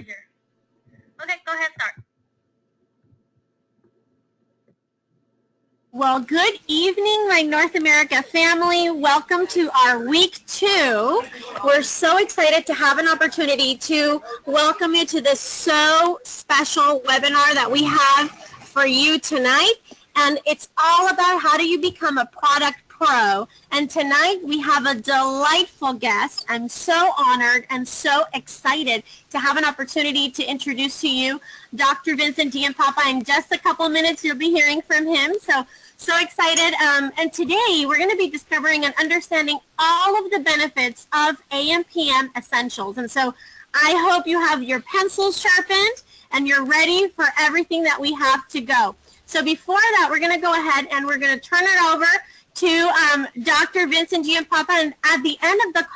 Here. Okay, go ahead, start. Well, good evening, my North America family. Welcome to our week 2. We're so excited to have an opportunity to welcome you to this so special webinar that we have for you tonight. And it's all about how do you become a product pro. And tonight we have a delightful guest. I'm so honored and so excited to have an opportunity to introduce to you Dr. Vincent Giampapa. In just a couple minutes you'll be hearing from him. So excited. And today we're going to be discovering and understanding all of the benefits of AM/PM essentials. And so I hope you have your pencils sharpened and you're ready for everything that we have to go. So before that, we're going to go ahead and we're going to turn it over to Dr. Vincent Giampapa. And at the end of the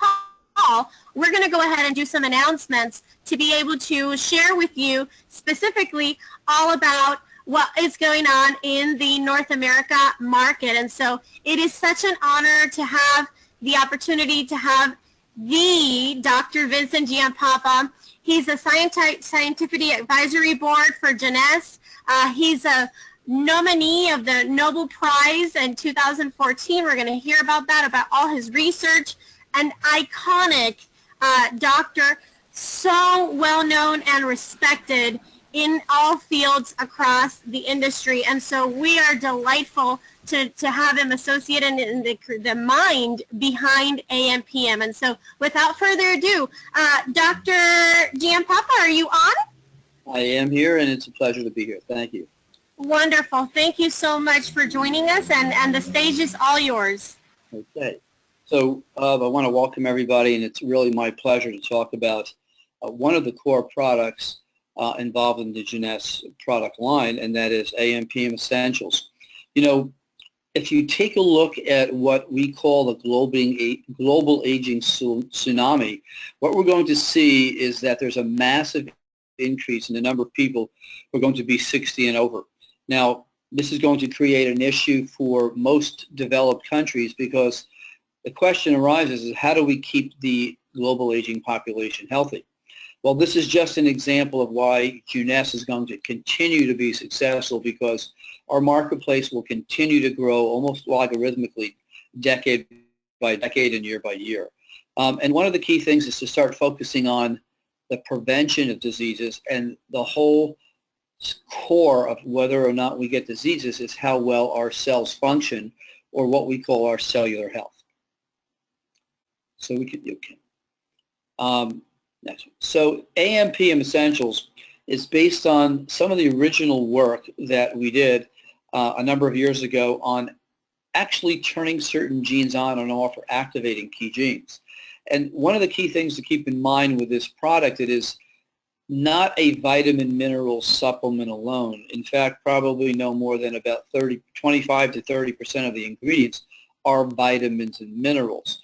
call, we're going to go ahead and do some announcements to be able to share with you specifically all about what is going on in the North America market. And so it is such an honor to have the opportunity to have the Dr. Vincent Giampapa. He's a scientific advisory board for Jeunesse. He's a nominee of the Nobel Prize in 2014. We're going to hear about that, about all his research. An iconic doctor, so well known and respected in all fields across the industry. And so we are delightful to have him associated in the mind behind AM/PM. And so without further ado, Dr. Giampapa, are you on? I am here, and it's a pleasure to be here. Thank you. Wonderful. Thank you so much for joining us, and the stage is all yours. Okay. So I want to welcome everybody, and it's really my pleasure to talk about one of the core products involved in the Jeunesse product line, and that is AM/PM Essentials. You know, if you take a look at what we call the global aging tsunami, what we're going to see is that there's a massive increase in the number of people who are going to be 60 and over. Now, this is going to create an issue for most developed countries because the question arises is how do we keep the global aging population healthy? Well, this is just an example of why Jeunesse is going to continue to be successful because our marketplace will continue to grow almost logarithmically decade by decade and year by year. And one of the key things is to start focusing on the prevention of diseases, and the whole core of whether or not we get diseases is how well our cells function, or what we call our cellular health. So we could, okay. Next one. So AM/PM Essentials is based on some of the original work that we did a number of years ago on actually turning certain genes on and off or activating key genes. And one of the key things to keep in mind with this product, it is not a vitamin mineral supplement alone. In fact, probably no more than about 25 to 30% of the ingredients are vitamins and minerals.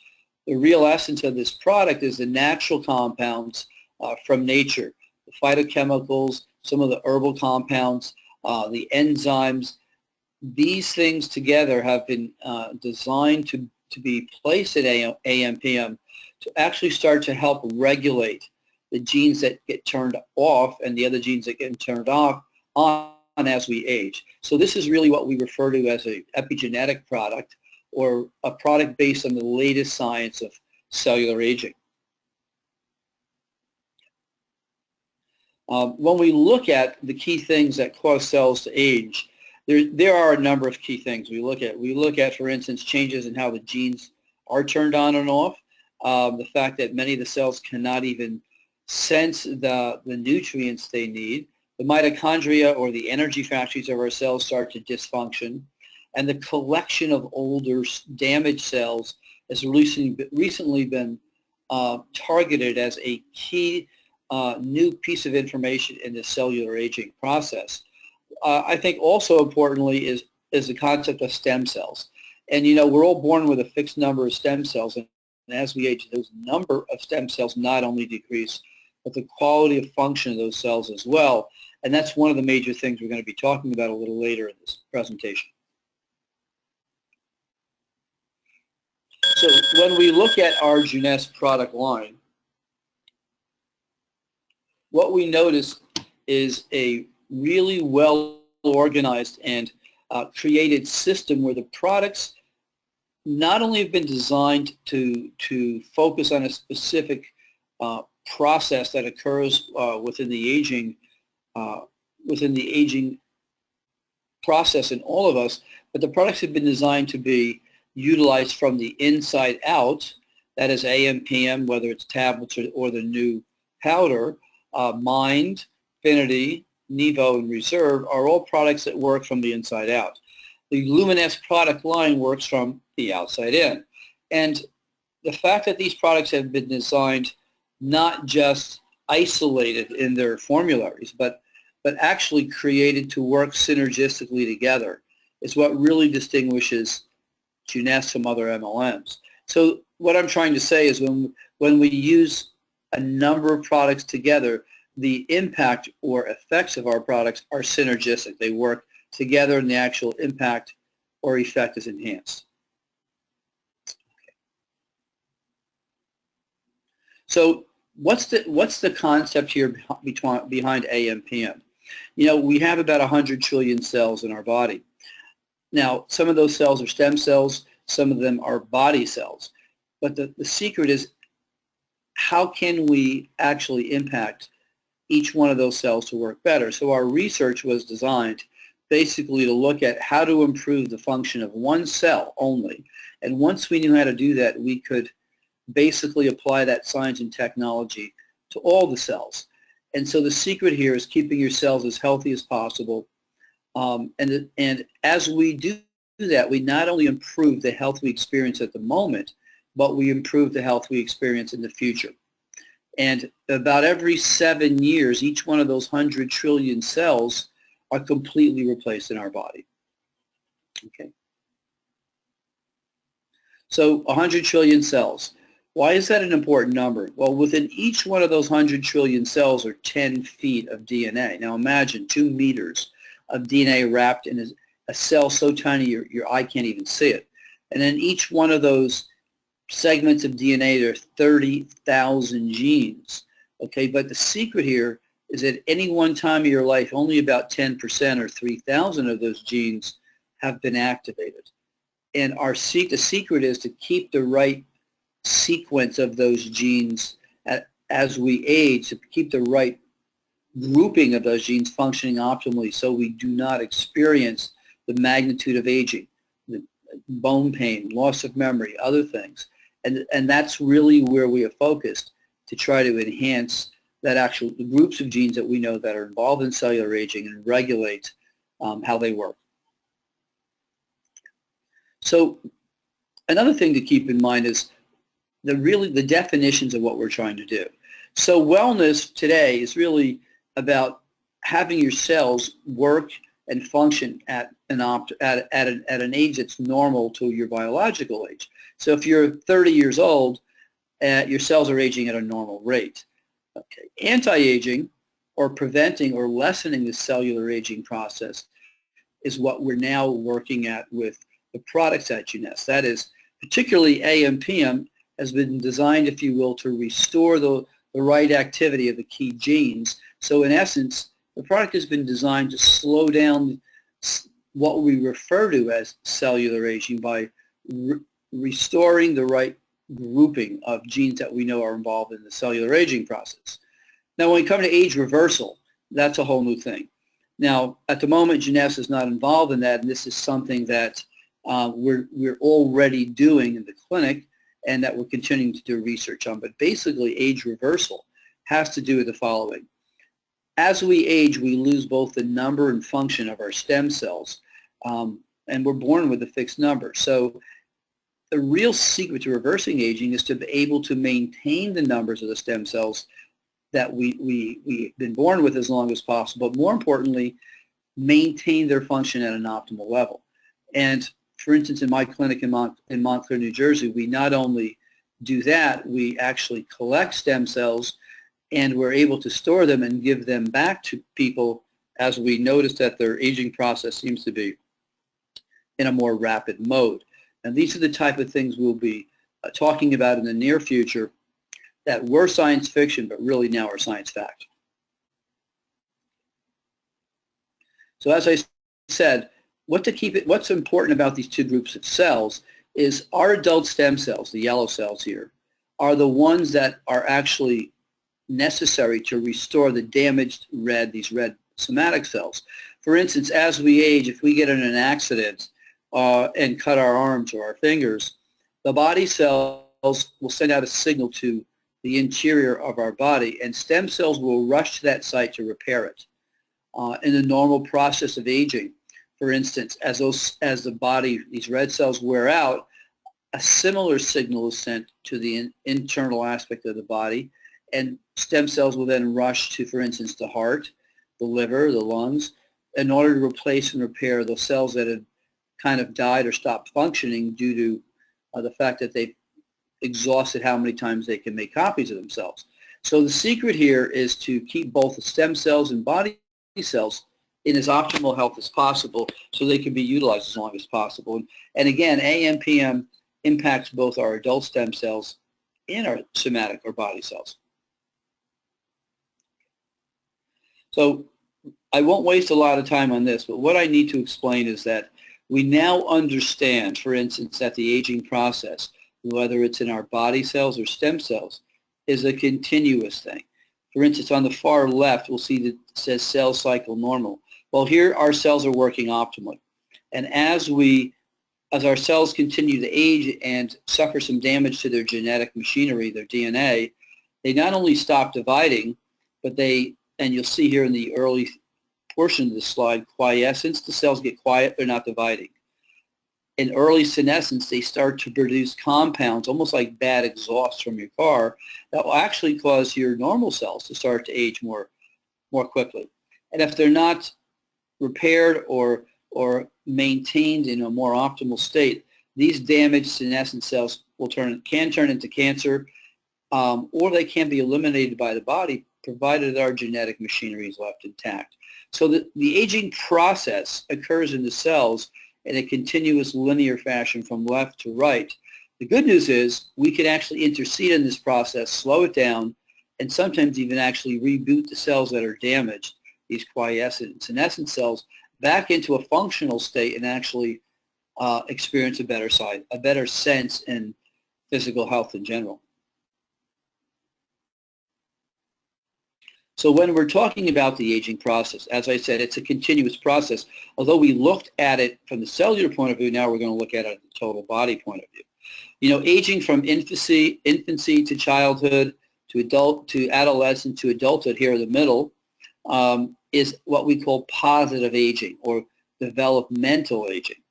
The real essence of this product is the natural compounds from nature, the phytochemicals, some of the herbal compounds, the enzymes. These things together have been designed to be placed at AM/PM to actually start to help regulate the genes that get turned off and the other genes that get turned on as we age. So this is really what we refer to as an epigenetic product, or a product based on the latest science of cellular aging. When we look at the key things that cause cells to age, there are a number of key things we look at. We look at, for instance, changes in how the genes are turned on and off, the fact that many of the cells cannot even sense the nutrients they need, the mitochondria or the energy factories of our cells start to dysfunction, and the collection of older damaged cells has recently been targeted as a key new piece of information in the cellular aging process. I think also importantly is the concept of stem cells. And you know, we're all born with a fixed number of stem cells, and as we age, those number of stem cells not only decrease, but the quality of function of those cells as well. And that's one of the major things we're going to be talking about a little later in this presentation. So when we look at our Jeunesse product line, what we notice is a really well organized and created system where the products not only have been designed to focus on a specific process that occurs within the aging process in all of us, but the products have been designed to be utilized from the inside out. That is AM, PM, whether it's tablets or the new powder. Mind, Finity, Nevo, and Reserve are all products that work from the inside out. The Luminesce product line works from the outside in. And the fact that these products have been designed not just isolated in their formularies, but actually created to work synergistically together is what really distinguishes Giampapa from other MLMs. So what I'm trying to say is when we use a number of products together, the impact or effects of our products are synergistic. They work together and the actual impact or effect is enhanced. Okay. So what's the concept here behind AM/PM? You know, we have about 100 trillion cells in our body. Now, some of those cells are stem cells, some of them are body cells. But the secret is, how can we actually impact each one of those cells to work better? So our research was designed basically to look at how to improve the function of one cell only. And once we knew how to do that, we could basically apply that science and technology to all the cells. And so the secret here is keeping your cells as healthy as possible. And as we do that, we not only improve the health we experience at the moment, but we improve the health we experience in the future. And about every 7 years, each one of those 100 trillion cells are completely replaced in our body. Okay. So 100 trillion cells. Why is that an important number? Well, within each one of those 100 trillion cells are 10 feet of DNA. Now imagine 2 meters of DNA wrapped in a cell so tiny your eye can't even see it. And then each one of those segments of DNA, there are 30,000 genes. Okay, but the secret here is that any one time of your life, only about 10% or 3,000 of those genes have been activated. And the secret is to keep the right sequence of those genes as we age, to keep the right grouping of those genes functioning optimally so we do not experience the magnitude of aging, the bone pain, loss of memory, other things. And that's really where we are focused, to try to enhance the groups of genes that we know that are involved in cellular aging and regulate how they work. So another thing to keep in mind is the definitions of what we're trying to do. So wellness today is really about having your cells work and function at an age that's normal to your biological age. So if you're 30 years old, your cells are aging at a normal rate. Okay. Anti-aging, or preventing or lessening the cellular aging process, is what we're now working at with the products at Giampapa. That is, particularly AM/PM has been designed, if you will, to restore the right activity of the key genes. So in essence, the product has been designed to slow down what we refer to as cellular aging by restoring the right grouping of genes that we know are involved in the cellular aging process. Now, when we come to age reversal, that's a whole new thing. Now, at the moment, Giampapa is not involved in that, and this is something that we're already doing in the clinic and that we're continuing to do research on. But basically, age reversal has to do with the following. As we age, we lose both the number and function of our stem cells, and we're born with a fixed number. So the real secret to reversing aging is to be able to maintain the numbers of the stem cells that we've been born with as long as possible, but more importantly, maintain their function at an optimal level. And for instance, in my clinic in Montclair, New Jersey, we not only do that, we actually collect stem cells and we're able to store them and give them back to people as we notice that their aging process seems to be in a more rapid mode. And these are the type of things we'll be talking about in the near future that were science fiction, but really now are science fact. So as I said, what's important about these two groups of cells is our adult stem cells, the yellow cells here, are the ones that are actually necessary to restore the damaged these red somatic cells. For instance, as we age, if we get in an accident and cut our arms or our fingers, the body cells will send out a signal to the interior of our body, and stem cells will rush to that site to repair it. In the normal process of aging, for instance, as the body, these red cells wear out, a similar signal is sent to the internal aspect of the body, and stem cells will then rush to, for instance, the heart, the liver, the lungs, in order to replace and repair those cells that had kind of died or stopped functioning due to the fact that they've exhausted how many times they can make copies of themselves. So the secret here is to keep both the stem cells and body cells in as optimal health as possible so they can be utilized as long as possible. And again, AM/PM impacts both our adult stem cells and our somatic or body cells. So I won't waste a lot of time on this, but what I need to explain is that we now understand, for instance, that the aging process, whether it's in our body cells or stem cells, is a continuous thing. For instance, on the far left, we'll see that it says cell cycle normal. Well, here our cells are working optimally. And as our cells continue to age and suffer some damage to their genetic machinery, their DNA, they not only stop dividing, but and you'll see here in the early portion of the slide, quiescence, the cells get quiet, they're not dividing. In early senescence, they start to produce compounds, almost like bad exhaust from your car, that will actually cause your normal cells to start to age more quickly. And if they're not repaired or maintained in a more optimal state, these damaged senescent cells can turn into cancer, or they can be eliminated by the body, provided our genetic machinery is left intact. So the aging process occurs in the cells in a continuous linear fashion from left to right. The good news is we can actually intercede in this process, slow it down, and sometimes even actually reboot the cells that are damaged, these quiescent and senescent cells, back into a functional state and actually experience a better sense in physical health in general. So when we're talking about the aging process, as I said, it's a continuous process. Although we looked at it from the cellular point of view, now we're going to look at it at the total body point of view. You know, aging from infancy to childhood, to adolescence, to adulthood here in the middle, is what we call positive aging or developmental aging.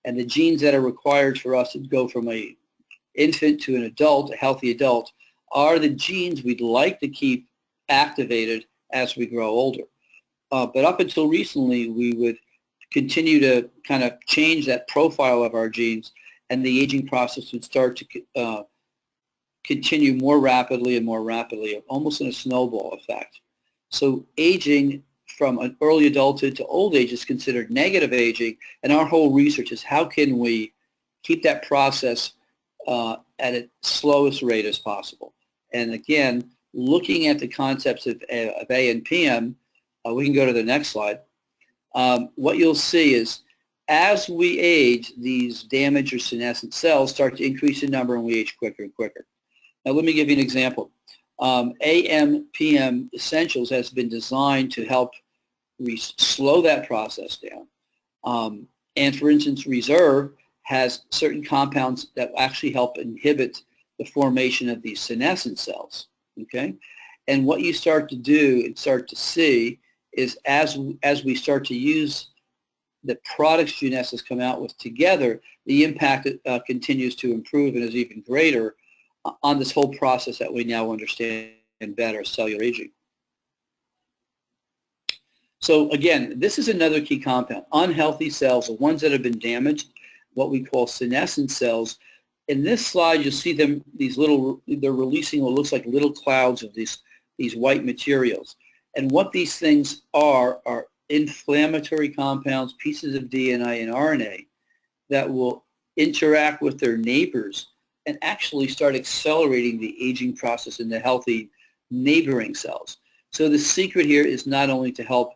And the genes that are required for us to go from an infant to an adult, a healthy adult, are the genes we'd like to keep activated as we grow older. But up until recently, we would continue to kind of change that profile of our genes, and the aging process would start to continue more rapidly and more rapidly, almost in a snowball effect. So aging from an early adulthood to old age is considered negative aging, and our whole research is how can we keep that process at its slowest rate as possible. And again, looking at the concepts of A and PM, we can go to the next slide. What you'll see is as we age, these damaged or senescent cells start to increase in number and we age quicker and quicker. Now let me give you an example. AM/PM Essentials has been designed to help slow that process down. And for instance, Reserve has certain compounds that actually help inhibit the formation of these senescent cells. Okay, and what you start to do and start to see is as we start to use the products Genes has come out with together, the impact continues to improve and is even greater on this whole process that we now understand better, cellular aging. So again, this is another key compound. Unhealthy cells, the ones that have been damaged, what we call senescent cells. In this slide, you'll see them, they're releasing what looks like little clouds of these white materials. And what these things are inflammatory compounds, pieces of DNA and RNA that will interact with their neighbors and actually start accelerating the aging process in the healthy neighboring cells. So the secret here is not only to help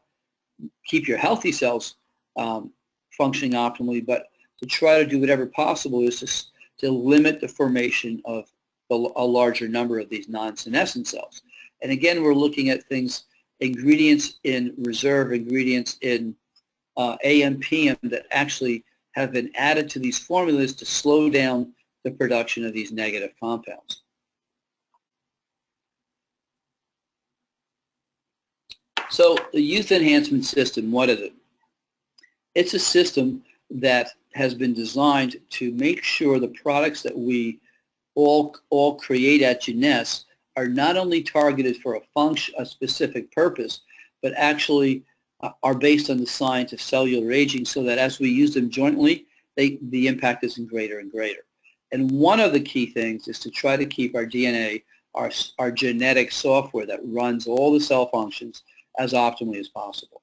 keep your healthy cells functioning optimally, but to try to do whatever possible is to limit the formation of a larger number of these non-senescent cells. And again, we're looking at things, ingredients in reserve, ingredients in AM/PM that actually have been added to these formulas to slow down the production of these negative compounds. So the youth enhancement system, what is it? It's a system that has been designed to make sure the products that we all create at Jeunesse are not only targeted for a specific purpose, but actually are based on the science of cellular aging, so that as we use them jointly, the impact is greater and greater. And one of the key things is to try to keep our DNA, our genetic software that runs all the cell functions, as optimally as possible.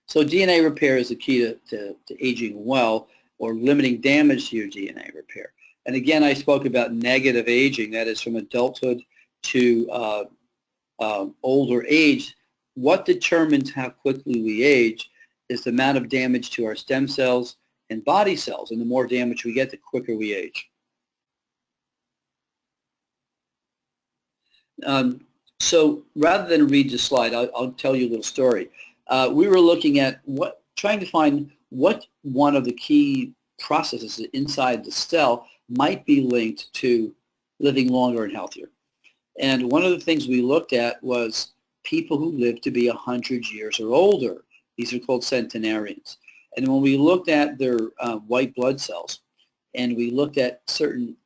So DNA repair is the key to aging well, or limiting damage to your DNA repair. And again, I spoke about negative aging, that is from adulthood to older age. What determines how quickly we age is the amount of damage to our stem cells and body cells, and the more damage we get, the quicker we age. So rather than read the slide, I'll tell you a little story. We were looking at trying to find what one of the key processes inside the cell might be linked to living longer and healthier. And one of the things we looked at was people who live to be 100 years or older. These are called centenarians. And when we looked at their white blood cells, and we looked at certain,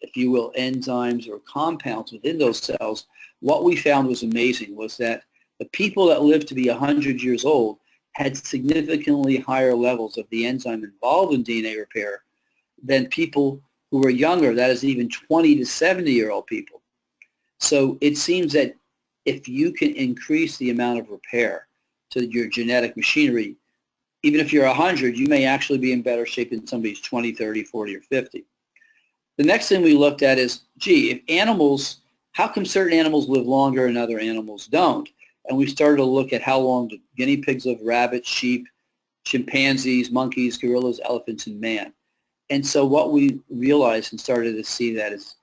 if you will, enzymes or compounds within those cells, what we found was amazing, was that the people that lived to be 100 years old had significantly higher levels of the enzyme involved in DNA repair than people who were younger, that is even 20 to 70-year-old people. So it seems that if you can increase the amount of repair to your genetic machinery, even if you're 100, you may actually be in better shape than somebody who's 20, 30, 40, or 50. The next thing we looked at is, gee, if animals, how come certain animals live longer and other animals don't? And we started to look at how long do guinea pigs live, rabbits, sheep, chimpanzees, monkeys, gorillas, elephants, and man. And so what we realized and started to see that is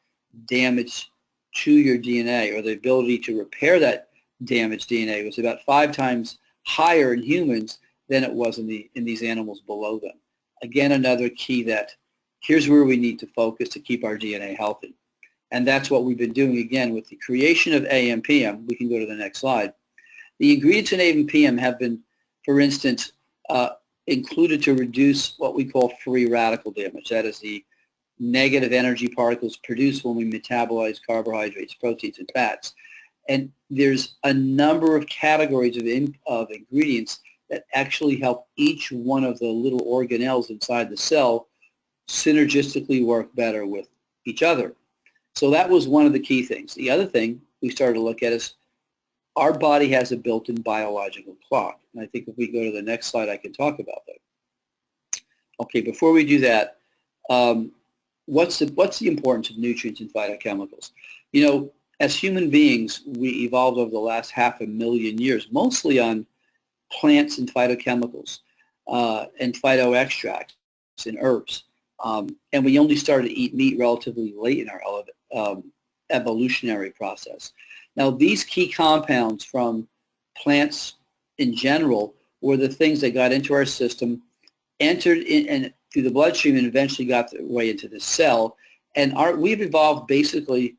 damage to your DNA, or the ability to repair that damaged DNA, was about 5 times higher in humans than it was in these animals below them. Again, another key that here's where we need to focus to keep our DNA healthy. And that's what we've been doing again with the creation of AM/PM. We can go to the next slide. The ingredients in AM/PM have been, for instance, included to reduce what we call free radical damage. That is the negative energy particles produced when we metabolize carbohydrates, proteins, and fats. And there's a number of categories of ingredients that actually help each one of the little organelles inside the cell synergistically work better with each other. So that was one of the key things. The other thing we started to look at is our body has a built-in biological clock. And I think if we go to the next slide, I can talk about that. Okay, before we do that, what's the importance of nutrients and phytochemicals? You know, as human beings, we evolved over the last 500,000 years, mostly on plants and phytochemicals and phytoextracts and herbs. And we only started to eat meat relatively late in our evolutionary process. Now, these key compounds from plants in general were the things that got into our system, entered in and through the bloodstream, and eventually got their way into the cell. And we've evolved basically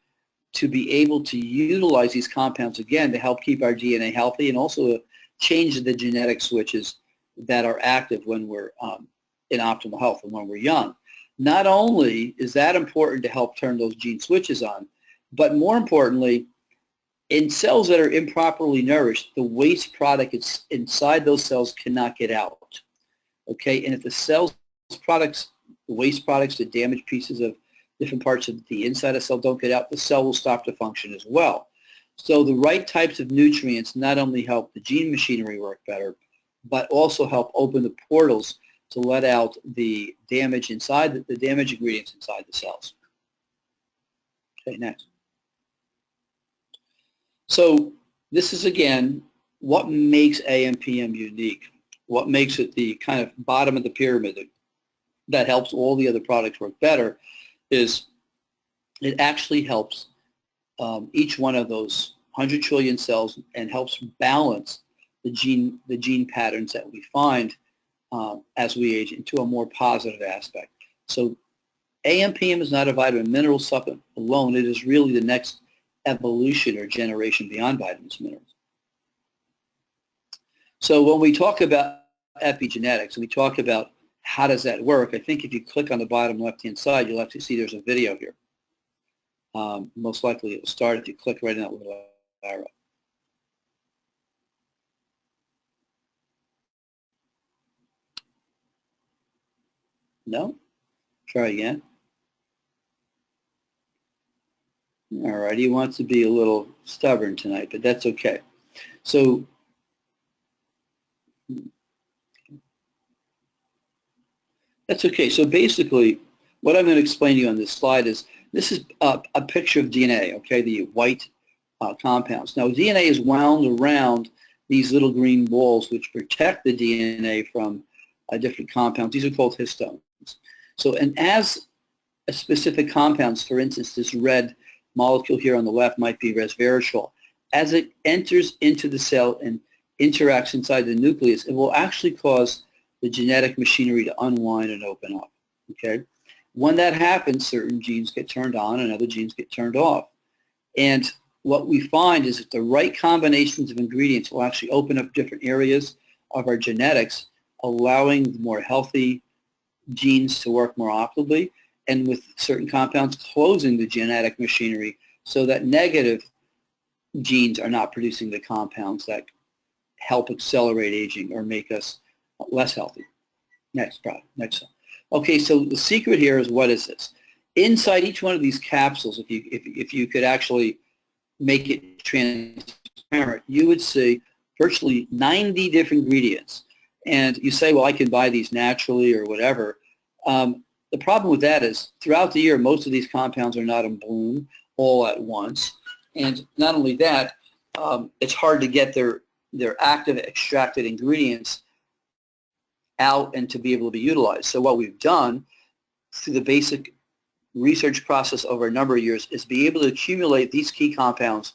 to be able to utilize these compounds again to help keep our DNA healthy, and also change the genetic switches that are active when we're in optimal health and when we're young. Not only is that important to help turn those gene switches on, but more importantly, in cells that are improperly nourished, the waste product inside those cells cannot get out. Okay, and if the waste products, the damaged pieces of different parts of the inside of the cell don't get out, the cell will stop to function as well. So the right types of nutrients not only help the gene machinery work better, but also help open the portals to let out the damage inside, the damaged ingredients inside the cells. Okay, next. So this is, again, what makes AMPM unique. What makes it the kind of bottom of the pyramid that helps all the other products work better is it actually helps each one of those 100 trillion cells and helps balance the gene patterns that we find as we age into a more positive aspect. So AMPM is not a vitamin mineral supplement alone. It is really the next evolution or generation beyond vitamins and minerals. So when we talk about epigenetics and we talk about how does that work, I think if you click on the bottom left-hand side, you'll actually see there's a video here. Most likely it will start if you click right in that little arrow. No? Try again. All right, he wants to be a little stubborn tonight, but that's okay. So that's okay. So basically, what I'm going to explain to you on this slide is this is a picture of DNA, okay, the white compounds. Now, DNA is wound around these little green balls which protect the DNA from different compounds. These are called histones. So, and as a specific compounds, for instance, this red molecule here on the left might be resveratrol. As it enters into the cell and interacts inside the nucleus, it will actually cause the genetic machinery to unwind and open up, okay? When that happens, certain genes get turned on and other genes get turned off. And what we find is that the right combinations of ingredients will actually open up different areas of our genetics, allowing more healthy genes to work more optimally, and with certain compounds closing the genetic machinery so that negative genes are not producing the compounds that help accelerate aging or make us less healthy. Next product, next slide. Okay, so the secret here is, what is this? Inside each one of these capsules, if you could actually make it transparent, you would see virtually 90 different ingredients. And you say, well, I can buy these naturally or whatever. The problem with that is throughout the year, most of these compounds are not in bloom all at once. And not only that, it's hard to get their active extracted ingredients out and to be able to be utilized. So what we've done through the basic research process over a number of years is be able to accumulate these key compounds,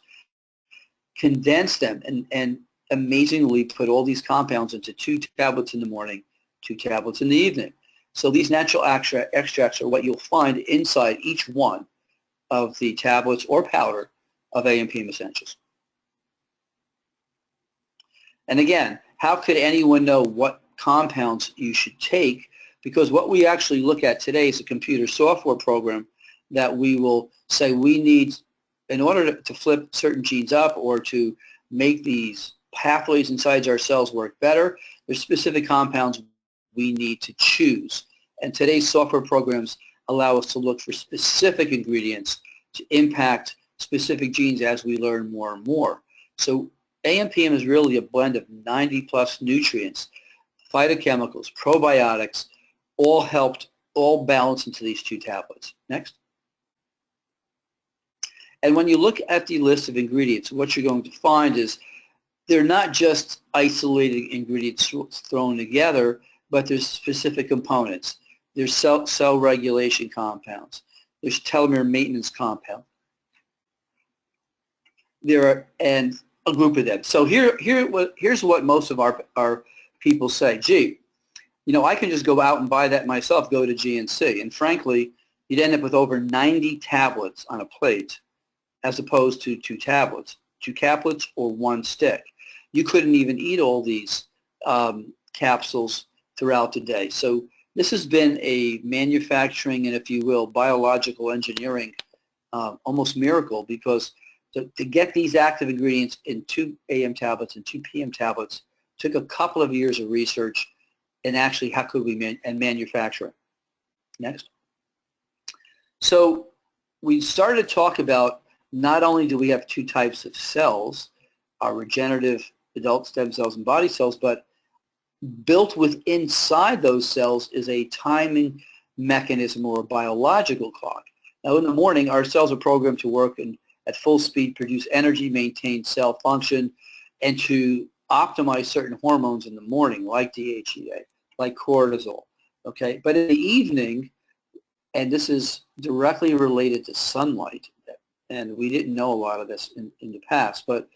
condense them, and amazingly put all these compounds into 2 tablets in the morning, 2 tablets in the evening. So these natural extracts are what you'll find inside each one of the tablets or powder of AMPM Essentials. And again, how could anyone know what compounds you should take? Because what we actually look at today is a computer software program that we will say we need, in order to flip certain genes up or to make these pathways inside our cells work better, there's specific compounds we need to choose. And today's software programs allow us to look for specific ingredients to impact specific genes as we learn more and more. So AMPM is really a blend of 90 plus nutrients, phytochemicals, probiotics, all balance into these 2 tablets. Next. And when you look at the list of ingredients, what you're going to find is they're not just isolated ingredients thrown together, but there's specific components. There's cell regulation compounds. There's telomere maintenance compound. There are, and a group of them. So here's what most of our people say. Gee, you know, I can just go out and buy that myself, go to GNC. And frankly, you'd end up with over 90 tablets on a plate as opposed to 2 tablets, 2 caplets or 1 stick. You couldn't even eat all these capsules throughout the day. So this has been a manufacturing and, if you will, biological engineering almost miracle, because to get these active ingredients in 2 AM tablets and 2 PM tablets took a couple of years of research, and actually how could we manufacture it. Next. So we started to talk about not only do we have 2 types of cells, our regenerative adult stem cells and body cells, but built inside those cells is a timing mechanism or a biological clock. Now in the morning, our cells are programmed to work and at full speed, produce energy, maintain cell function, and to optimize certain hormones in the morning, like DHEA, like cortisol. Okay, but in the evening, and this is directly related to sunlight, and we didn't know a lot of this in the past, but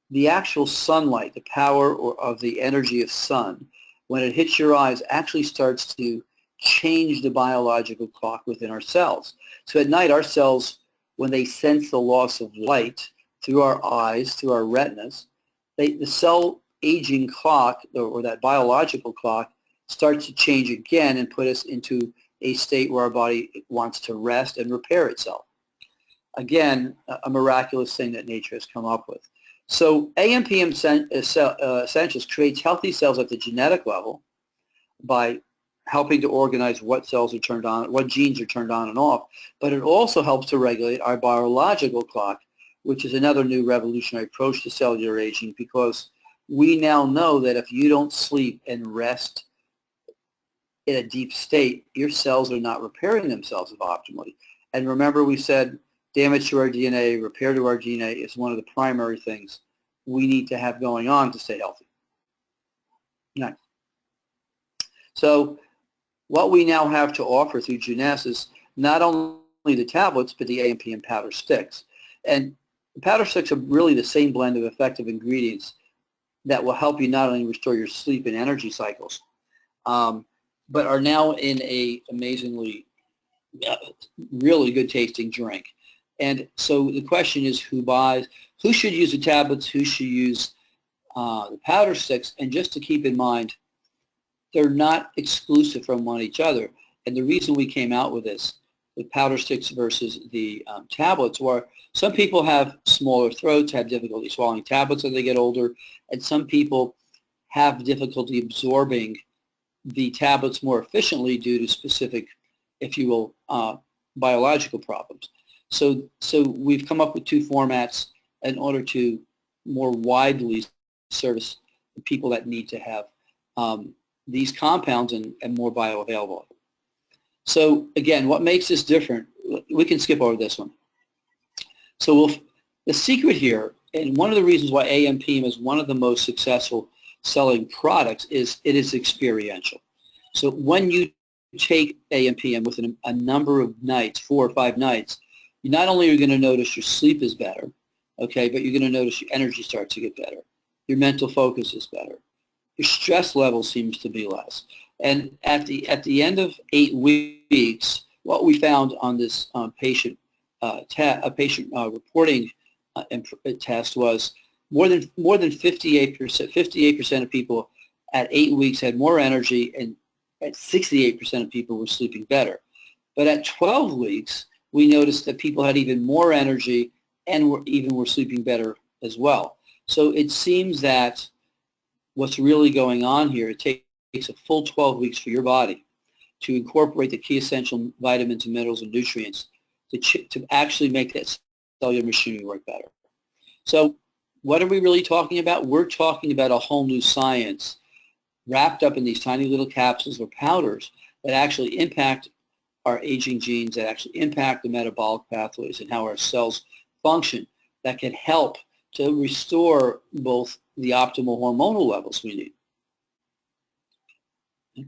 the actual sunlight, the power of the energy of sun, when it hits your eyes, actually starts to change the biological clock within our cells. So at night, our cells, when they sense the loss of light through our eyes, through our retinas, the cell aging clock, or that biological clock, starts to change again and put us into a state where our body wants to rest and repair itself. Again, a miraculous thing that nature has come up with. So AM/PM Essentials creates healthy cells at the genetic level by helping to organize what cells are turned on, what genes are turned on and off, but it also helps to regulate our biological clock, which is another new revolutionary approach to cellular aging, because we now know that if you don't sleep and rest in a deep state, your cells are not repairing themselves optimally. And remember, we said damage to our DNA, repair to our DNA is one of the primary things we need to have going on to stay healthy. Next. So what we now have to offer through Jeunesse is not only the tablets, but the AM/PM powder sticks. And the powder sticks are really the same blend of effective ingredients that will help you not only restore your sleep and energy cycles, but are now in a amazingly really good tasting drink. And so the question is, who should use the tablets, who should use the powder sticks? And just to keep in mind, they're not exclusive from one each other. And the reason we came out with this, the powder sticks versus the tablets, were some people have smaller throats, have difficulty swallowing tablets as they get older, and some people have difficulty absorbing the tablets more efficiently due to specific, if you will, biological problems. So we've come up with two formats in order to more widely service the people that need to have these compounds and more bioavailable. So again, what makes this different? We can skip over this one. So the secret here, and one of the reasons why AM/PM is one of the most successful selling products, is it is experiential. So when you take AM/PM within a number of nights, 4 or 5 nights, you not only are going to notice your sleep is better, okay, but you're going to notice your energy starts to get better. Your mental focus is better. Your stress level seems to be less. And at the end of 8 weeks, what we found on this patient reporting test was more than 58% of people at 8 weeks had more energy, and at 68% of people were sleeping better. But at 12 weeks, we noticed that people had even more energy and were sleeping better as well. So it seems that what's really going on here, it takes a full 12 weeks for your body to incorporate the key essential vitamins and minerals and nutrients to actually make that cellular machinery work better. So what are we really talking about? We're talking about a whole new science wrapped up in these tiny little capsules or powders that actually impact our aging genes, that actually impact the metabolic pathways and how our cells function, that can help to restore both the optimal hormonal levels we need.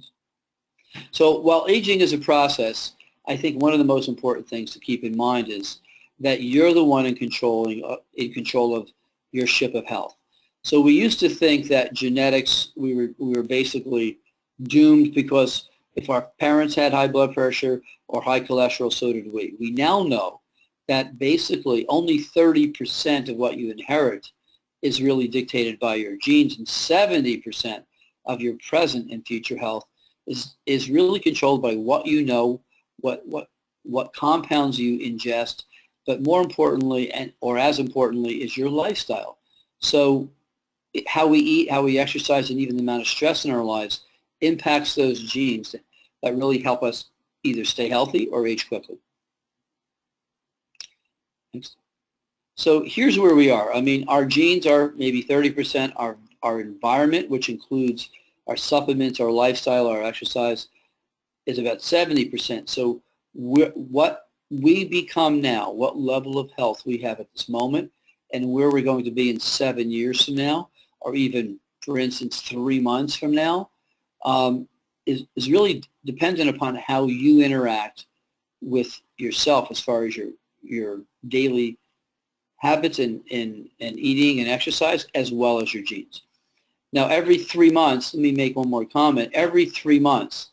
So while aging is a process, I think one of the most important things to keep in mind is that you're the one in control of your ship of health. So we used to think that genetics, we were basically doomed because if our parents had high blood pressure or high cholesterol, so did we. We now know that basically only 30% of what you inherit is really dictated by your genes, and 70% of your present and future health is really controlled by what you know, what compounds you ingest, but more importantly, or as importantly, is your lifestyle. So how we eat, how we exercise, and even the amount of stress in our lives impacts those genes that really help us either stay healthy or age quickly. Next. So here's where we are. I mean, our genes are maybe 30%. Our environment, which includes our supplements, our lifestyle, our exercise, is about 70%. So what we become now, what level of health we have at this moment, and where we're going to be in 7 years from now, or even, for instance, 3 months from now, is really dependent upon how you interact with yourself as far as your daily habits and eating and exercise, as well as your genes. Now, every 3 months, let me make one more comment. Every 3 months,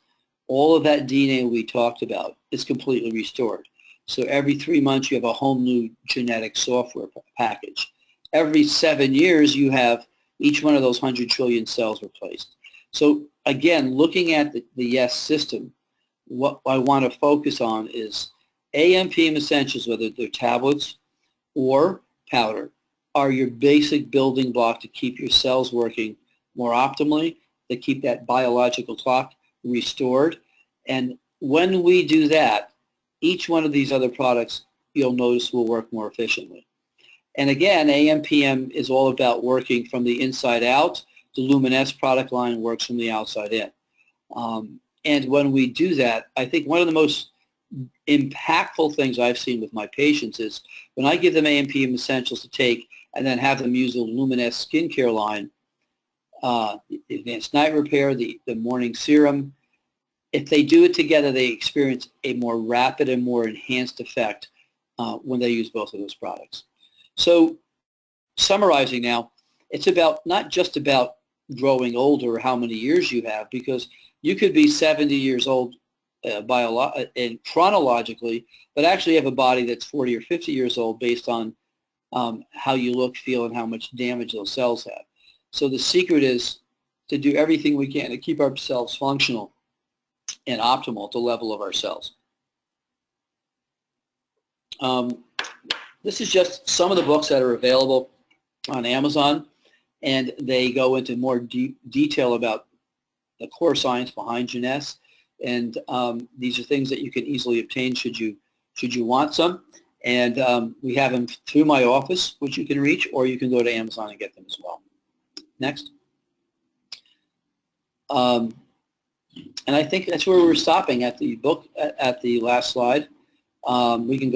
all of that DNA we talked about is completely restored. So every 3 months, you have a whole new genetic software package. Every 7 years, you have each one of those 100 trillion cells replaced. So again, looking at the YES system, what I want to focus on is AM/PM essentials, whether they're tablets or powder, are your basic building block to keep your cells working more optimally, to keep that biological clock restored. And when we do that, each one of these other products, you'll notice, will work more efficiently. And again, AM/PM is all about working from the inside out. The Luminesce product line works from the outside in. And when we do that, I think one of the most impactful things I've seen with my patients is when I give them AM/PM essentials to take and then have them use the Luminesce skincare line, the Advanced Night Repair, the morning serum, if they do it together, they experience a more rapid and more enhanced effect when they use both of those products. So summarizing now, it's about not just about growing older or how many years you have, because you could be 70 years old and chronologically, but actually have a body that's 40 or 50 years old based on how you look, feel, and how much damage those cells have. So the secret is to do everything we can to keep ourselves functional and optimal at the level of our cells. This is just some of the books that are available on Amazon, and they go into more detail about the core science behind Jeunesse, and these are things that you can easily obtain should you want some. And we have them through my office, which you can reach, or you can go to Amazon and get them as well. Next. And I think that's where we're stopping at the book at the last slide. We can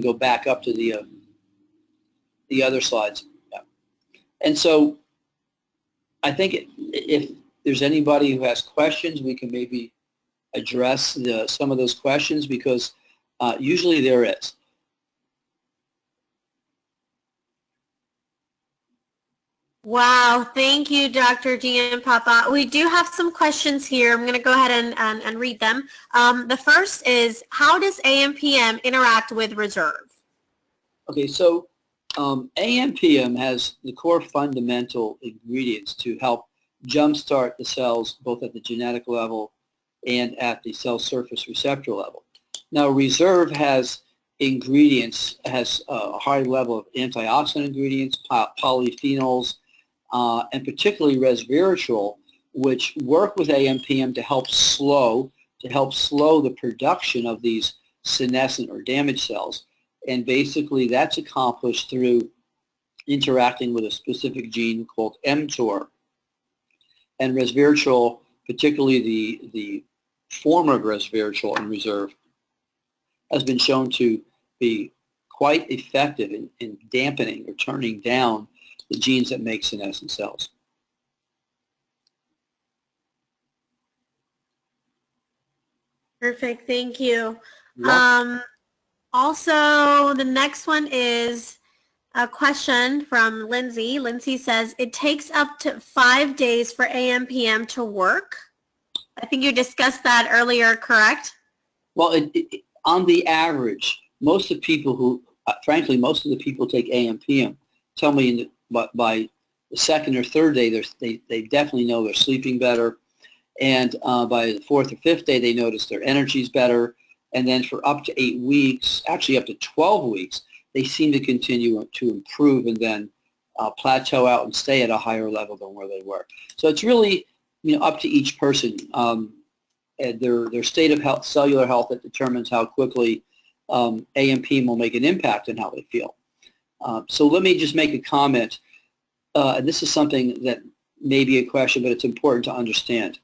go back up to the other slides. Yeah. And so I think if there's anybody who has questions, we can maybe address some of those questions, because usually there is. Wow, thank you, Dr. Giampapa. We do have some questions here. I'm going to go ahead and read them. The first is, how does AM/PM interact with reserve? Okay, so AM/PM has the core fundamental ingredients to help jumpstart the cells both at the genetic level and at the cell surface receptor level. Now, reserve has ingredients, has a high level of antioxidant ingredients, polyphenols, and particularly resveratrol, which work with AM/PM to help slow the production of these senescent or damaged cells. And basically that's accomplished through interacting with a specific gene called mTOR. And resveratrol, particularly the form of resveratrol in reserve, has been shown to be quite effective in dampening or turning down the genes that make senescent cells. Perfect, thank you. Also, the next one is a question from Lindsay. Lindsay says, it takes up to 5 days for AM/PM to work. I think you discussed that earlier, correct? Well, on the average, most of the people who, frankly, most of the people take AM/PM tell me by the second or third day, they definitely know they're sleeping better. And by the fourth or fifth day, they notice their energy's better. And then for up to 8 weeks, actually up to 12 weeks, they seem to continue to improve and then plateau out and stay at a higher level than where they were. So it's really, up to each person, and their state of health, cellular health, that determines how quickly AM/PM will make an impact on how they feel. So let me just make a comment, and this is something that may be a question, but it's important to understand.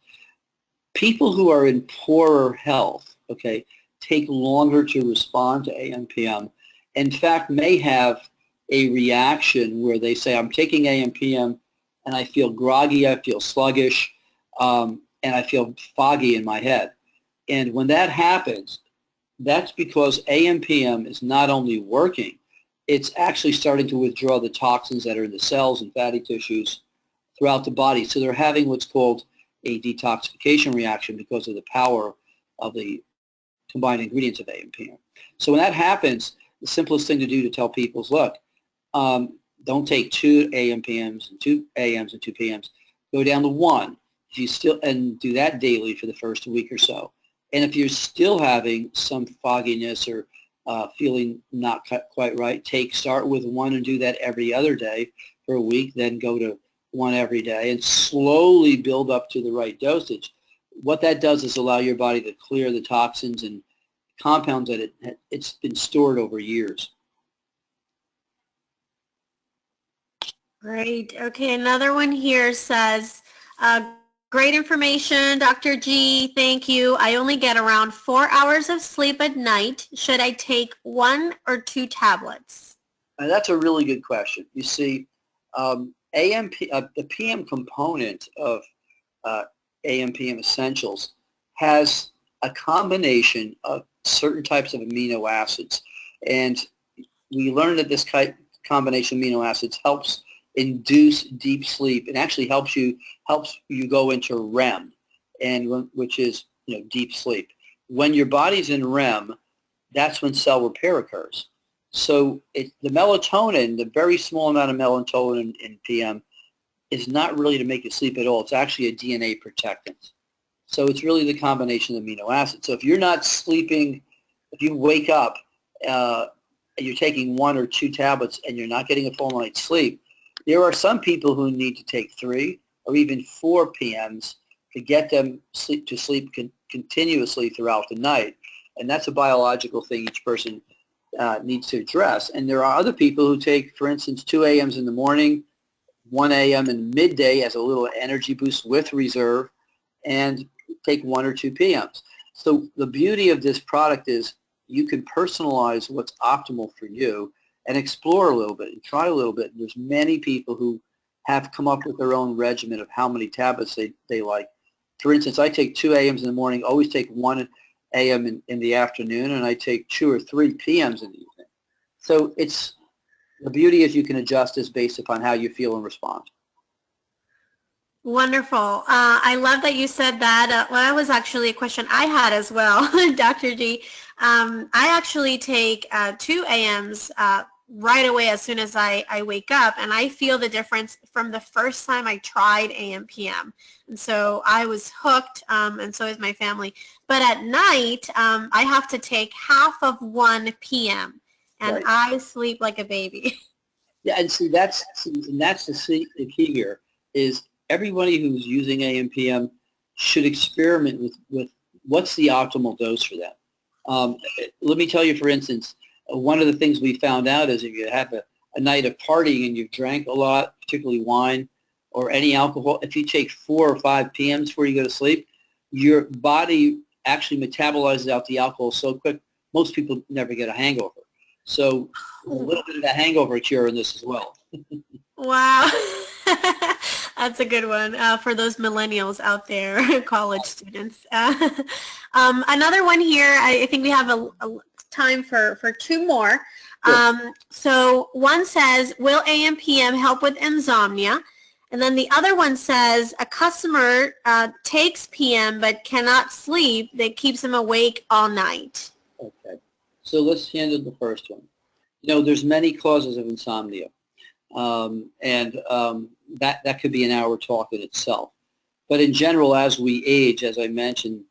People who are in poorer health, okay, take longer to respond to AM/PM. In fact, may have a reaction where they say, I'm taking AM/PM and I feel groggy, I feel sluggish, and I feel foggy in my head. And when that happens, that's because AM/PM is not only working, it's actually starting to withdraw the toxins that are in the cells and fatty tissues throughout the body. So they're having what's called a detoxification reaction because of the power of the combined ingredients of AM/PM. So when that happens, the simplest thing to do to tell people is, look, don't take 2 AM/PMs and 2 AMs and 2 PMs. Go down to 1. If you still, and do that daily for the first week or so. And if you're still having some fogginess or feeling not quite right, start with 1 and do that every other day for a week, then go to 1 every day and slowly build up to the right dosage. What that does is allow your body to clear the toxins and compounds that it's been stored over years. Great. Okay, another one here says, great information, Dr. G. Thank you. I only get around 4 hours of sleep at night. Should I take 1 or 2 tablets? That's a really good question. You see, the PM component of AM/PM Essentials has a combination of certain types of amino acids. And we learned that this combination of amino acids helps induce deep sleep and actually helps you go into REM, and which is deep sleep. When your body's in REM, that's when cell repair occurs. So the melatonin, the very small amount of melatonin in PM, is not really to make you sleep at all. It's actually a DNA protectant. So it's really the combination of amino acids. So if you're not sleeping, if you wake up, you're taking 1 or 2 tablets and you're not getting a full night's sleep, there are some people who need to take 3 or even 4 PMs to get them to sleep continuously throughout the night. And that's a biological thing each person needs to address. And there are other people who take, for instance, 2 AMs in the morning, 1 AM in midday as a little energy boost with reserve, and take 1 or 2 PMs. So the beauty of this product is you can personalize what's optimal for you and explore a little bit and try a little bit. And there's many people who have come up with their own regimen of how many tablets they like. For instance, I take 2 AMs in the morning, always take 1 AM in the afternoon, and I take 2 or 3 PMs in the evening. So the beauty is you can adjust this based upon how you feel and respond. Wonderful. I love that you said that. Well, that was actually a question I had as well, Dr. G. I actually take 2 AMs right away as soon as I wake up, and I feel the difference from the first time I tried AM/PM. And so I was hooked, and so is my family. But at night, I have to take half of 1 PM, and right. I sleep like a baby. Yeah, and see, that's the key here is everybody who's using AM/PM should experiment with what's the optimal dose for them. Let me tell you, for instance, one of the things we found out is if you have a night of partying and you've drank a lot, particularly wine or any alcohol, if you take 4 or 5 PMs before you go to sleep, your body actually metabolizes out the alcohol so quick, most people never get a hangover. So a little bit of a hangover cure in this as well. Wow. That's a good one for those millennials out there, college students. Another one here, I think we have a time for 2 more. Sure. So one says, will AM/PM help with insomnia? And then the other one says, a customer takes PM but cannot sleep. That keeps them awake all night. Okay. So let's handle the first one. There's many causes of insomnia. That could be an hour talk in itself. But in general, as we age, as I mentioned,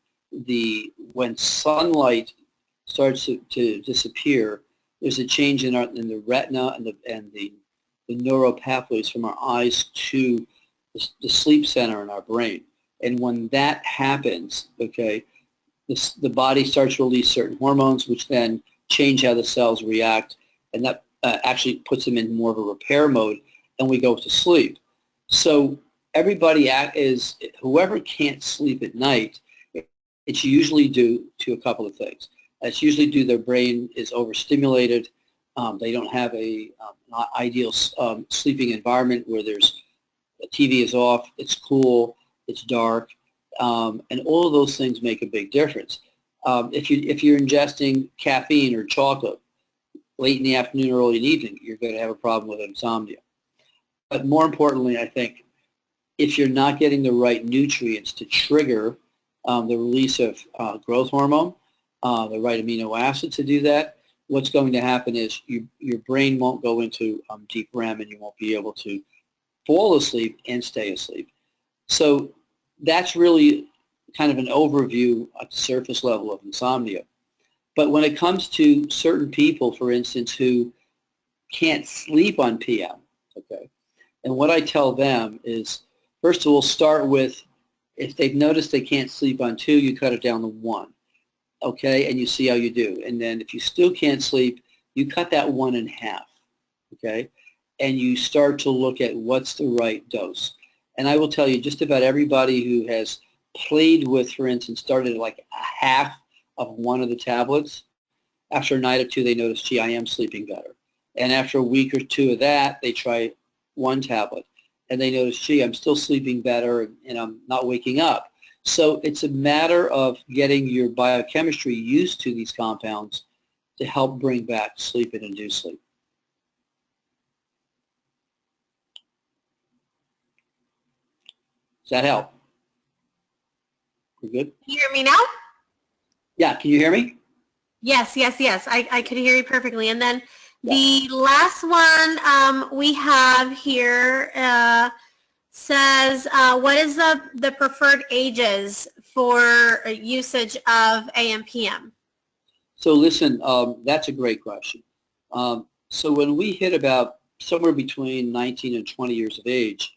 when sunlight starts to disappear, there's a change in the retina and the neural pathways from our eyes to the sleep center in our brain. And when that happens, okay, the body starts to release certain hormones, which then change how the cells react, and that actually puts them in more of a repair mode, and we go to sleep. So everybody whoever can't sleep at night, it's usually due to a couple of things. It's usually due their brain is overstimulated. They don't have a ideal sleeping environment where the TV is off, it's cool, it's dark, and all of those things make a big difference. If you're ingesting caffeine or chocolate late in the afternoon or early in the evening, you're going to have a problem with insomnia. But more importantly, I think, if you're not getting the right nutrients to trigger the release of growth hormone, the right amino acid to do that, what's going to happen is your brain won't go into deep REM, and you won't be able to fall asleep and stay asleep. So that's really kind of an overview at the surface level of insomnia. But when it comes to certain people, for instance, who can't sleep on PM, okay, and what I tell them is, first of all, start with, if they've noticed they can't sleep on 2, you cut it down to 1, okay, and you see how you do. And then if you still can't sleep, you cut that 1 in half, okay, and you start to look at what's the right dose. And I will tell you, just about everybody who has played with, for instance, started at like a half of one of the tablets, after a night or 2, they notice, gee, I am sleeping better. And after a week or 2 of that, they try 1 tablet, and they notice, gee, I'm still sleeping better, and I'm not waking up. So it's a matter of getting your biochemistry used to these compounds to help bring back sleep and induce sleep. Does that help? We're good? Can you hear me now? Yeah, can you hear me? Yes. I could hear you perfectly. And then the last one we have here says, what is the preferred ages for usage of AM/PM? So listen, that's a great question. So when we hit about somewhere between 19 and 20 years of age,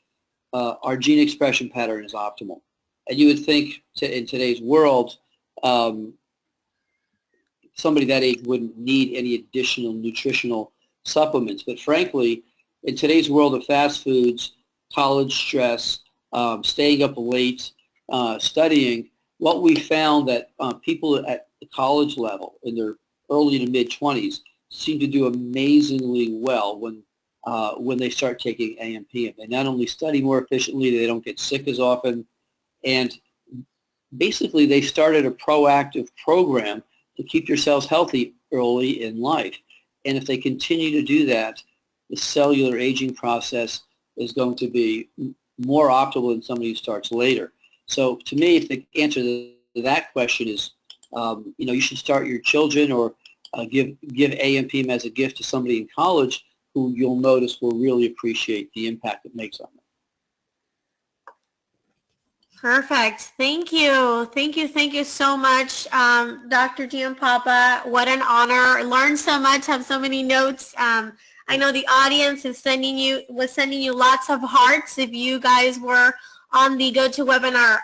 our gene expression pattern is optimal. And you would think in today's world, somebody that age wouldn't need any additional nutritional supplements. But frankly, in today's world of fast foods, college stress, staying up late, studying, what we found that people at the college level in their early to mid-20s seem to do amazingly well when they start taking AM/PM. They not only study more efficiently, they don't get sick as often, and basically they started a proactive program to keep yourselves healthy early in life. And if they continue to do that, the cellular aging process is going to be more optimal than somebody who starts later. So to me, if the answer to that question is, you should start your children or give AM/PM as a gift to somebody in college who you'll notice will really appreciate the impact it makes on them. Perfect. Thank you. Thank you so much, Dr. Giampapa. What an honor. Learned so much, have so many notes. I know the audience was sending you lots of hearts if you guys were on the GoToWebinar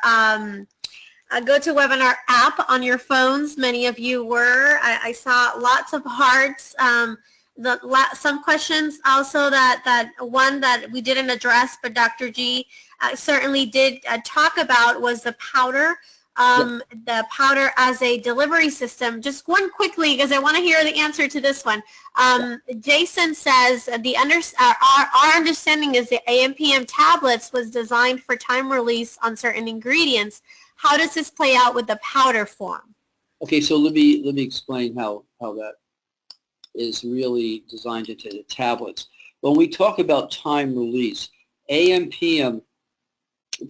app on your phones. Many of you were. I saw lots of hearts. Some questions also that one that we didn't address, but Dr. G certainly did talk about, was the powder. The powder as a delivery system. Just one quickly, because I want to hear the answer to this one. Jason says our understanding is the AM/PM tablets was designed for time release on certain ingredients. How does this play out with the powder form? Okay, so let me explain how that is really designed into the tablets. When we talk about time release, AM/PM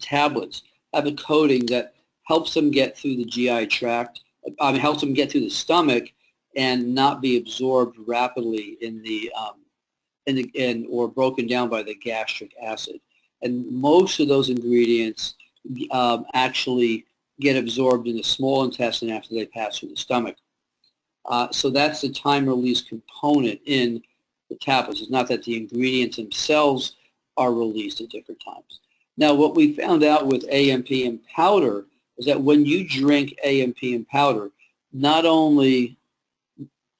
tablets have a coating that helps them get through the GI tract, helps them get through the stomach and not be absorbed rapidly or broken down by the gastric acid. And most of those ingredients actually get absorbed in the small intestine after they pass through the stomach. So that's the time release component in the tablets. It's not that the ingredients themselves are released at different times. Now, what we found out with AM/PM powder is that when you drink AM/PM powder, not only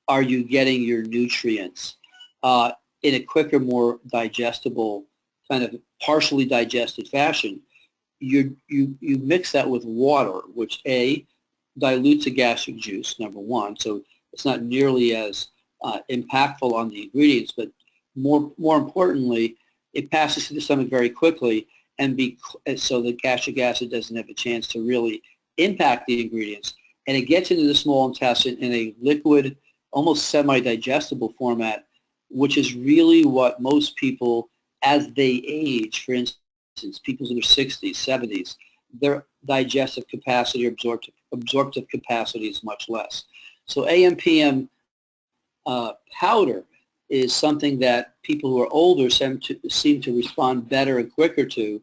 are you getting your nutrients in a quicker, more digestible, kind of partially digested fashion, you mix that with water, which dilutes a gastric juice, number one, so it's not nearly as impactful on the ingredients, but more importantly, it passes through the stomach very quickly, and so the gastric acid doesn't have a chance to really impact the ingredients, and it gets into the small intestine in a liquid, almost semi-digestible format, which is really what most people, as they age, for instance, people in their 60s, 70s, their digestive capacity or absorptive capacity is much less. So AM/PM powder is something that people who are older seem to respond better and quicker to.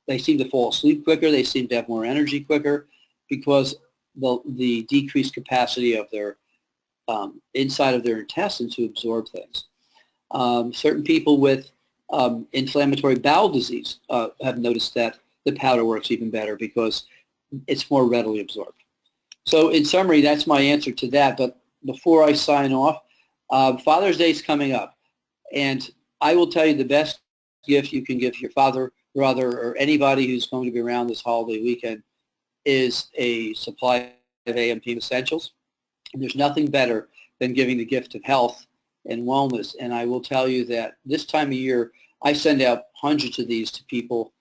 They seem to fall asleep quicker. They seem to have more energy quicker because the decreased capacity of their inside of their intestines to absorb things. Certain people with inflammatory bowel disease have noticed that the powder works even better because it's more readily absorbed. So in summary, that's my answer to that. But before I sign off, Father's Day is coming up, and I will tell you the best gift you can give your father, brother, or anybody who's going to be around this holiday weekend is a supply of AM/PM essentials. And there's nothing better than giving the gift of health and wellness. And I will tell you that this time of year, I send out hundreds of these to people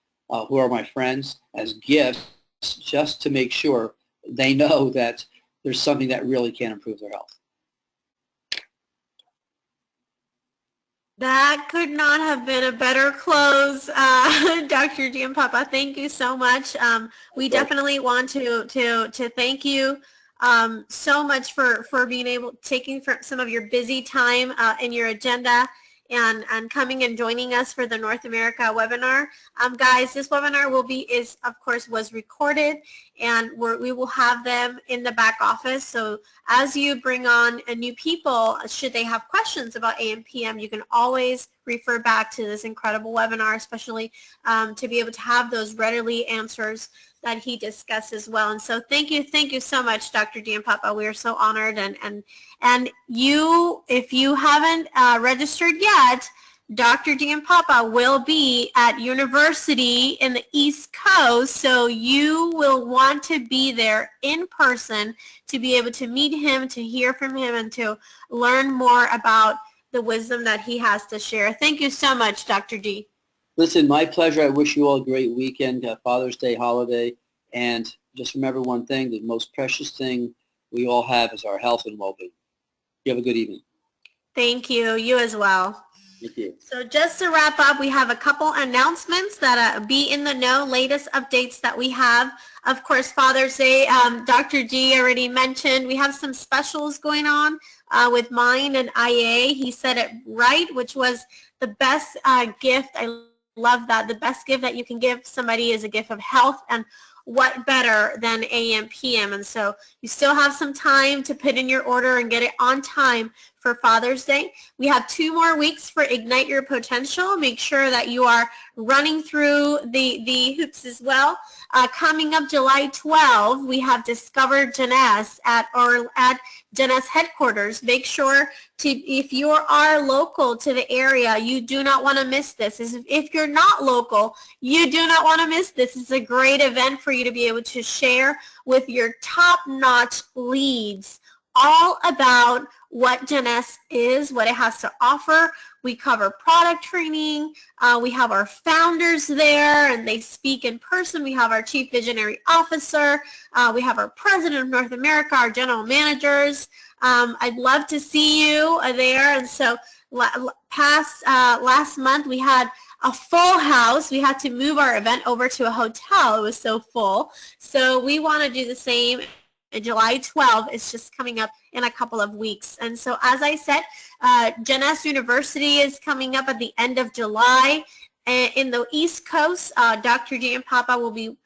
who are my friends as gifts, just to make sure they know that there's something that really can improve their health. That could not have been a better close, Dr. Giampapa. Thank you so much. We definitely want to thank you so much for being able, taking some of your busy time in your agenda and coming and joining us for the North America webinar. Guys, this webinar was recorded, and we will have them in the back office. So as you bring on new people, should they have questions about AM/PM, you can always refer back to this incredible webinar, especially to be able to have those readily answers that he discussed as well. And so thank you so much, Dr. Giampapa. We are so honored, and you, if you haven't registered yet, Dr. Giampapa will be at university in the East Coast, so you will want to be there in person to be able to meet him, to hear from him, and to learn more about the wisdom that he has to share. Thank you so much, Dr. G. Listen, my pleasure. I wish you all a great weekend, Father's Day holiday, and just remember one thing: the most precious thing we all have is our health and well-being. You have a good evening. Thank you. You as well. Thank you. So just to wrap up, we have a couple announcements that be in the know, latest updates that we have. Of course, Father's Day, Dr. G already mentioned, we have some specials going on with Mind and IA. He said it right, which was the best gift. I love that. The best gift that you can give somebody is a gift of health, and what better than AM/PM? And so you still have some time to put in your order and get it on time for Father's Day. We have 2 more weeks for Ignite Your Potential. Make sure that you are running through the hoops as well. Coming up July 12, we have Discover Jeunesse at Jeunesse headquarters. Make sure if you are local to the area, you do not want to miss this. If you're not local, you do not want to miss this. It's a great event for you to be able to share with your top-notch leads all about what Jeunesse is, what it has to offer. We cover product training. We have our founders there, and they speak in person. We have our Chief Visionary Officer. We have our President of North America, our General Managers. I'd love to see you there. And so last month, we had a full house. We had to move our event over to a hotel. It was so full. So we want to do the same. July 12th is just coming up in a couple of weeks. And so as I said, Jeunesse University is coming up at the end of July. In the East Coast, Dr. Giampapa will be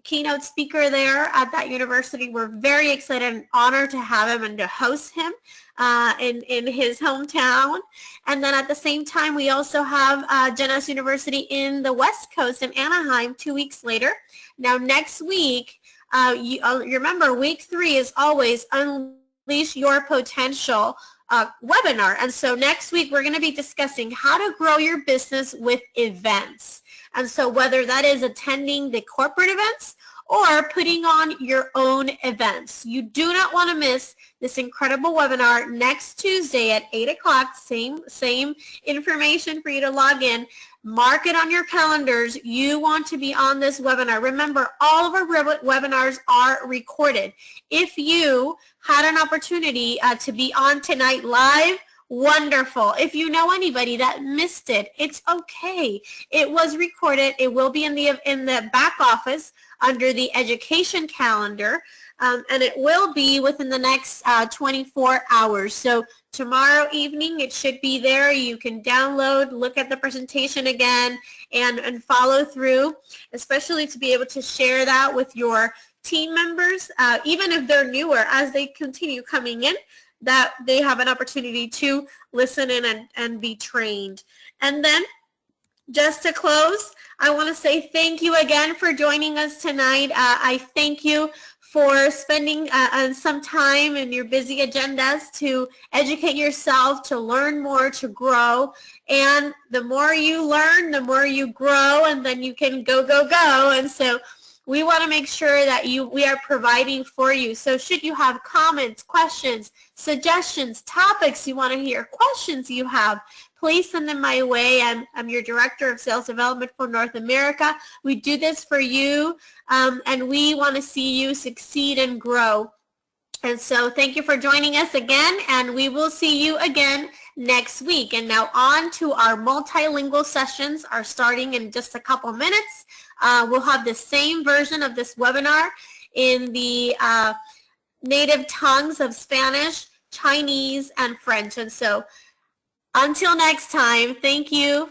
keynote speaker there at that university. We're very excited and honored to have him and to host him in his hometown. And then at the same time, we also have Jeunesse University in the West Coast in Anaheim 2 weeks later. Now next week, you remember week 3 is always Unleash Your Potential webinar. And so next week we're going to be discussing how to grow your business with events. And so whether that is attending the corporate events or putting on your own events. You do not want to miss this incredible webinar next Tuesday at 8 o'clock. Same information for you to log in. Mark it on your calendars. You want to be on this webinar. Remember, all of our webinars are recorded. If you had an opportunity to be on tonight live, wonderful. If you know anybody that missed it, it's okay. It was recorded. It will be in the back office under the education calendar, and it will be within the next 24 hours. So tomorrow evening it should be there. You can download, look at the presentation again, and follow through, especially to be able to share that with your team members, even if they're newer, as they continue coming in, that they have an opportunity to listen in and be trained. And then just to close, I want to say thank you again for joining us tonight. I thank you for spending some time in your busy agendas to educate yourself, to learn more, to grow. And the more you learn, the more you grow, and then you can go, go, go. And so we want to make sure that we are providing for you. So should you have comments, questions, suggestions, topics you want to hear, questions you have, please send them my way. I'm your Director of Sales Development for North America. We do this for you, and we want to see you succeed and grow. And so thank you for joining us again, and we will see you again next week. And now on to our multilingual sessions are starting in just a couple minutes. We'll have the same version of this webinar in the native tongues of Spanish, Chinese, and French. And so until next time, thank you.